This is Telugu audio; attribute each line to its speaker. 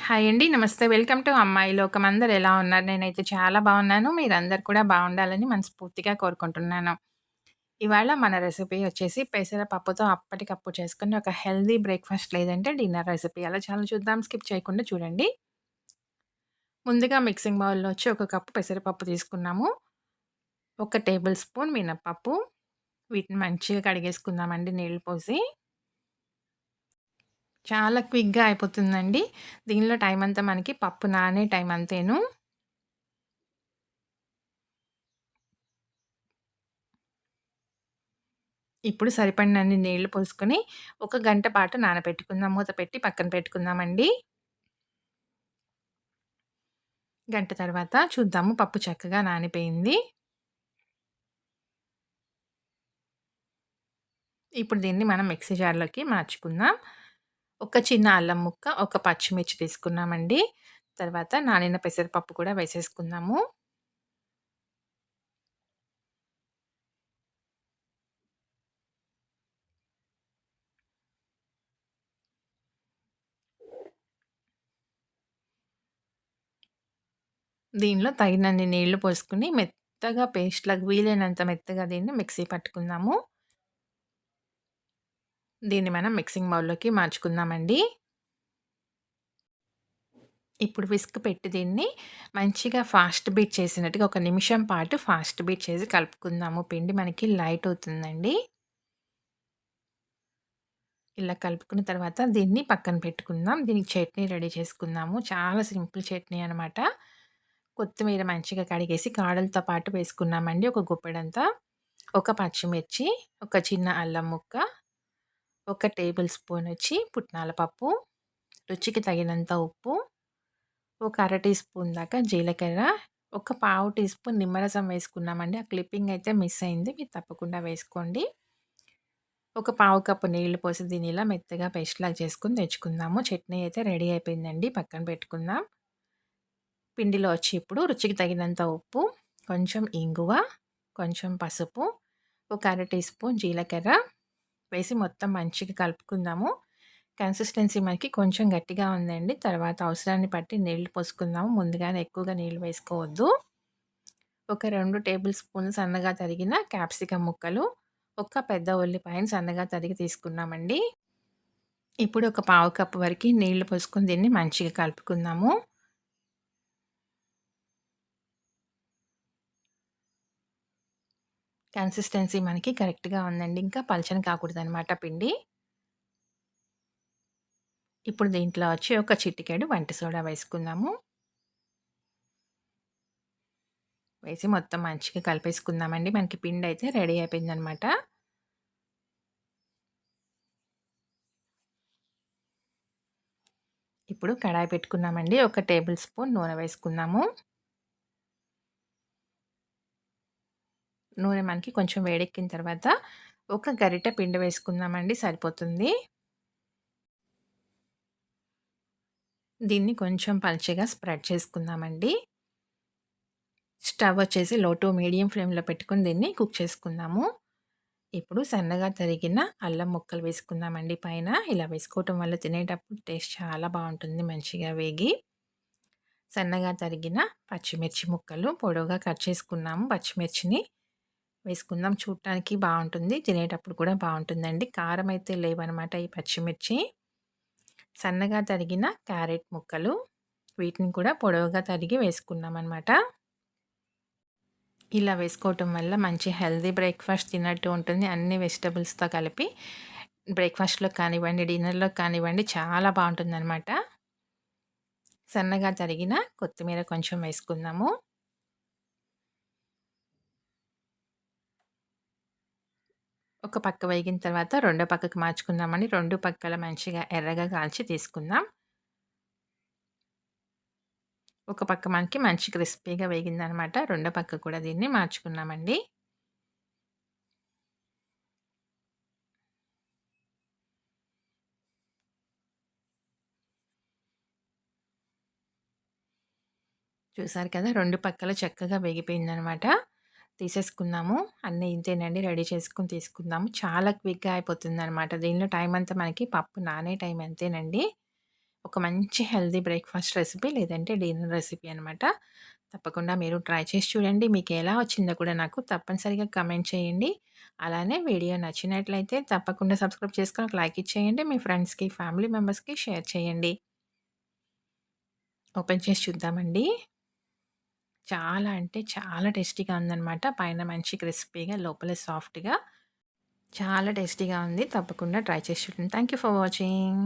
Speaker 1: హాయ్ అండి. నమస్తే. వెల్కమ్ టు అమ్మాయి లోకం. అందరూ ఎలా ఉన్నారు? నేనైతే చాలా బాగున్నాను. మీరందరూ కూడా బాగుండాలని మనస్ఫూర్తిగా కోరుకుంటున్నాను. ఇవాళ మన రెసిపీ వచ్చేసి పెసరపప్పుతో అప్పటికప్పుడు చేసుకునే ఒక హెల్తీ బ్రేక్‌ఫాస్ట్ లేదంటే డిన్నర్ రెసిపీ. ఎలా చేయాలో చూద్దాం. స్కిప్ చేయకుండా చూడండి. ముందుగా మిక్సింగ్ బౌల్‌లో వచ్చి ఒక కప్పు పెసరపప్పు తీసుకున్నాము. ఒక టేబుల్ స్పూన్ మినపప్పు. వీటిని మంచిగా కడిగేసుకుందామండి నీళ్లు పోసి. చాలా క్విక్‌గా అయిపోతుందండి. దీనిలో టైం అంతా మనకి పప్పు నానే టైం అంతేను. ఇప్పుడు సరిపడినన్ని నీళ్లు పోసుకొని, ఒక గంట పాటు నానబెట్టుకుందాం. మూత పెట్టి పక్కన పెట్టుకుందామండి. గంట తర్వాత చూద్దాము పప్పు చక్కగా నానిపోయింది. ఇప్పుడు దీన్ని మనం మిక్సీ జార్‌లోకి మార్చుకుందాం. ఒక చిన్న అల్లం ముక్క, ఒక పచ్చిమిర్చి తీసుకున్నామండి. తర్వాత నానిన పెసరపప్పు కూడా వేసేసుకుందాము. దీనిలో తగినన్ని నీళ్లు పోసుకొని మెత్తగా పేస్ట్‌లాగా వీలైనంత మెత్తగా దీన్ని మిక్సీ పట్టుకుందాము. దీన్ని మనం మిక్సింగ్ బౌల్‌లోకి మార్చుకుందామండి. ఇప్పుడు విస్క్ పెట్టి దీన్ని మంచిగా ఫాస్ట్ బీట్ చేసినట్టుగా ఒక నిమిషం పాటు ఫాస్ట్ బీట్ చేసి కలుపుకుందాము. పిండి మనకి లైట్ అవుతుందండి. ఇలా కలుపుకున్న తర్వాత దీన్ని పక్కన పెట్టుకుందాం. దీనికి చట్నీ రెడీ చేసుకుందాము. చాలా సింపుల్ చట్నీ అనమాట. కొత్తిమీర మంచిగా కడిగేసి కాడలతో పాటు వేసుకున్నామండి. ఒక గుప్పెడంతా. ఒక పచ్చిమిర్చి, ఒక చిన్న అల్లం ముక్క, ఒక టేబుల్ స్పూన్ వచ్చి పుట్నాల పప్పు, రుచికి తగినంత ఉప్పు, ఒక అర టీ స్పూన్ దాకా జీలకర్ర, ఒక పావు టీ స్పూన్ నిమ్మరసం వేసుకున్నామండి. ఆ క్లిప్పింగ్ అయితే మిస్ అయింది. మీరు తప్పకుండా వేసుకోండి. ఒక పావు కప్పు నీళ్లు పోసి దీన్ని ఇలా మెత్తగా పేస్ట్‌లాగా చేసుకొని తెచ్చుకుందాము. చట్నీ అయితే రెడీ అయిపోయిందండి. పక్కన పెట్టుకుందాం. పిండిలో వచ్చి ఇప్పుడు రుచికి తగినంత ఉప్పు, కొంచెం ఇంగువ, కొంచెం పసుపు, ఒక అర టీ స్పూన్ జీలకర్ర వేసి మొత్తం మంచిగా కలుపుకుందాము. కన్సిస్టెన్సీ మనకి కొంచెం గట్టిగా ఉందండి. తర్వాత అవసరాన్ని బట్టి నీళ్లు పోసుకుందాము. ముందుగానే ఎక్కువగా నీళ్లు వేసుకోవద్దు. ఒక 2 టేబుల్ స్పూన్లు సన్నగా తరిగిన క్యాప్సికమ్ ముక్కలు, ఒక పెద్ద ఉల్లిపాయను సన్నగా తరిగి తీసుకున్నామండి. ఇప్పుడు ఒక పావు కప్పు వరకి నీళ్లు పోసుకొని దీన్ని మంచిగా కలుపుకుందాము. కన్సిస్టెన్సీ మనకి కరెక్ట్‌గా ఉందండి. ఇంకా పలచన కాకూడదనమాట పిండి. ఇప్పుడు దీంట్లో వచ్చి ఒక చిటికెడు వంట సోడా వేసుకుందాము. వేసి మొత్తం మంచిగా కలిపేసుకుందామండి. మనకి పిండయితే రెడీ అయిపోయిందనమాట. ఇప్పుడు కడాయి పెట్టుకున్నామండి. ఒక టేబుల్ స్పూన్ నూనె వేసుకుందాము. నూనె మనకి కొంచెం వేడెక్కిన తర్వాత ఒక గరిటె పిండి వేసుకుందామండి సరిపోతుంది. దీన్ని కొంచెం పల్చగా స్ప్రెడ్ చేసుకుందామండి. స్టవ్ వచ్చేసి లో టు మీడియం ఫ్లేమ్‌లో పెట్టుకొని దీన్ని కుక్ చేసుకుందాము. ఇప్పుడు సన్నగా తరిగిన అల్లం ముక్కలు వేసుకుందామండి పైన. ఇలా వేసుకోవటం వల్ల తినేటప్పుడు టేస్ట్ చాలా బావుంటుంది మంచిగా వేగి. సన్నగా తరిగిన పచ్చిమిర్చి ముక్కలు పొడవుగా కట్ చేసుకున్నాము. పచ్చిమిర్చిని వేసుకుందాం. చూడటానికి బావుంటుంది. తినేటప్పుడు కూడా బావుంటుందండి. కారం అయితే లేవనమాట ఈ పచ్చిమిర్చి. సన్నగా తరిగిన క్యారెట్ ముక్కలు. వీటిని కూడా పొడవుగా తరిగి వేసుకున్నామనమాట. ఇలా వేసుకోవటం వల్ల మంచి హెల్తీ బ్రేక్‌ఫాస్ట్ తిన్నట్టు ఉంటుంది. అన్ని వెజిటబుల్స్‌తో కలిపి బ్రేక్‌ఫాస్ట్‌లో కానివ్వండి, డిన్నర్‌లో కానివ్వండి చాలా బావుంటుందనమాట. సన్నగా తరిగిన కొత్తిమీర కొంచెం వేసుకుందాము. ఒక పక్క వేగిన తర్వాత రెండో పక్కకి మార్చుకుందామండి. 2 పక్కల మంచిగా ఎర్రగా కాల్చి తీసుకుందాం. ఒక పక్క మనకి మంచి క్రిస్పీగా వేగిందనమాట. రెండో పక్క కూడా దీన్ని మార్చుకున్నామండి. చూసారు కదా! 2 పక్కల చక్కగా వేగిపోయిందనమాట. తీసేసుకుందాము. అన్నీ ఇంతేనండి రెడీ చేసుకొని తీసుకుందాము. చాలా క్విక్‌గా అయిపోతుందనమాట. దీనిలో టైం అంతా మనకి పప్పు నానే టైం అంతేనండి. ఒక మంచి హెల్తీ బ్రేక్‌ఫాస్ట్ రెసిపీ లేదంటే డిన్నర్ రెసిపీ అనమాట. తప్పకుండా మీరు ట్రై చేసి చూడండి. మీకెలా వచ్చిందో కూడా నాకు తప్పనిసరిగా కమెంట్ చేయండి. అలానే వీడియో నచ్చినట్లయితే తప్పకుండా సబ్స్క్రైబ్ చేసుకొని ఒక లైక్ ఇచ్చేయండి. మీ ఫ్రెండ్స్‌కి, ఫ్యామిలీ మెంబర్స్‌కి షేర్ చేయండి. ఓపెన్ చేసి చూద్దామండి. చాలా అంటే చాలా టేస్టీగా ఉందనమాట. పైన మంచి క్రిస్పీగా, లోపల సాఫ్ట్‌గా చాలా టేస్టీగా ఉంది. తప్పకుండా ట్రై చేసి చూడండి. Thank you for watching.